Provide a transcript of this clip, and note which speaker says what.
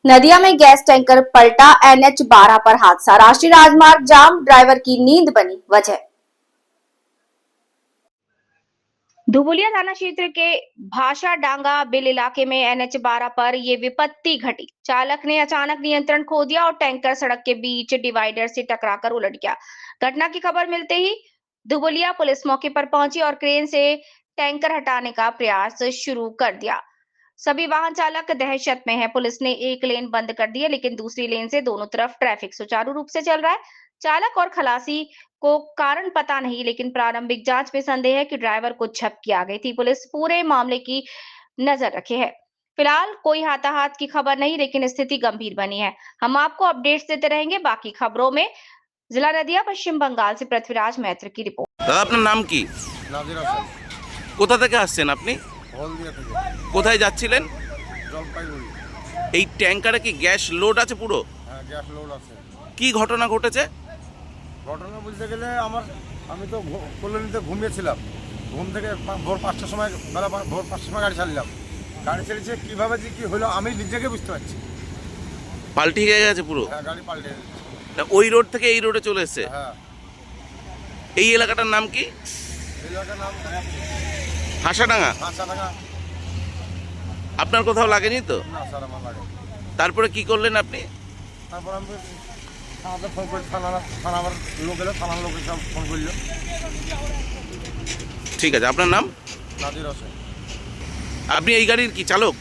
Speaker 1: नदिया में gas tanker पलटा, NH 12 पर हादसा, राष्ट्रीय राजमार्ग जाम, ड्राइवर की नींद बनी वजह। धुबुलिया थाना क्षेत्र के भाषाडांगा बिल इलाके में NH 12 पर यह विपत्ति घटी। चालक ने अचानक नियंत्रण खो दिया और टैंकर सड़क के बीच डिवाइडर से टकराकर उलट गया। घटना की खबर मिलते ही धुबुलिया पुलिस मौके पर पहुंची और क्रेन से टैंकर हटाने का प्रयास शुरू कर दिया। सभी वाहन चालक दहशत में है। पुलिस ने एक लेन बंद कर दी है, लेकिन दूसरी लेन से दोनों तरफ ट्रैफिक सुचारू रूप से चल रहा है। चालक और खलासी को कारण पता नहीं, लेकिन प्रारंभिक जांच में संदेह है कि ड्राइवर को झपकी आ गई थी। पुलिस पूरे मामले की नजर रखे है। फिलहाल कोई हाथाहाथ की खबर नहीं, लेकिन स्थिति गंभीर बनी है। हम आपको अपडेट्स देते रहेंगे बाकी खबरों में। जिला नदिया, पश्चिम बंगाल से पृथ्वीराज मैत्र की रिपोर्ट।
Speaker 2: দাদা আপনার নাম কি?
Speaker 3: নাজির হোসেন।
Speaker 2: কোথা থেকে আসছেন আপনি?
Speaker 3: হলদিয়া থেকে।
Speaker 2: কোথায় যাচ্ছিলেন?
Speaker 3: জলপাইগুড়ি।
Speaker 2: এই ট্যাঙ্কারে কি গ্যাস লোড আছে পুরো?
Speaker 3: হ্যাঁ, গ্যাস লোড আছে।
Speaker 2: কি ঘটনা ঘটেছে?
Speaker 3: ঘটনা বলতে গেলে আমি তো কলোনিতে ঘুমিয়েছিলাম। ঘুম থেকে ভোর ৫টার সময় ভোর ৫টার সময় গাড়ি চালিলাম। গাড়ি চালিয়েছে কীভাবে যে কী হলো আমি নিজেকে বুঝতে পারছি।
Speaker 2: পাল্টি হয়ে গেছে পুরো?
Speaker 3: হ্যাঁ, গাড়ি পাল্টে গেছে।
Speaker 2: ওই রোড থেকে এই রোডে চলে এসেছে?
Speaker 3: হ্যাঁ।
Speaker 2: এই এলাকাটার নাম কি?
Speaker 3: এলাকার নাম
Speaker 2: হাসাডাঙ্গা।
Speaker 3: হাসাডাঙ্গা।
Speaker 2: আপনার কোথাও লাগেনি তো?
Speaker 3: না স্যার, আমার লাগে।
Speaker 2: তারপরে কি করলেন আপনি?
Speaker 3: তারপর আমি থানাতে ফোন করি, থানার লোক এলো, থানার লোক সব ফোন করলো।
Speaker 2: ঠিক আছে, আপনার নাম?
Speaker 3: নাজির হোসেন।
Speaker 2: আপনি এই গাড়ির কি চালক?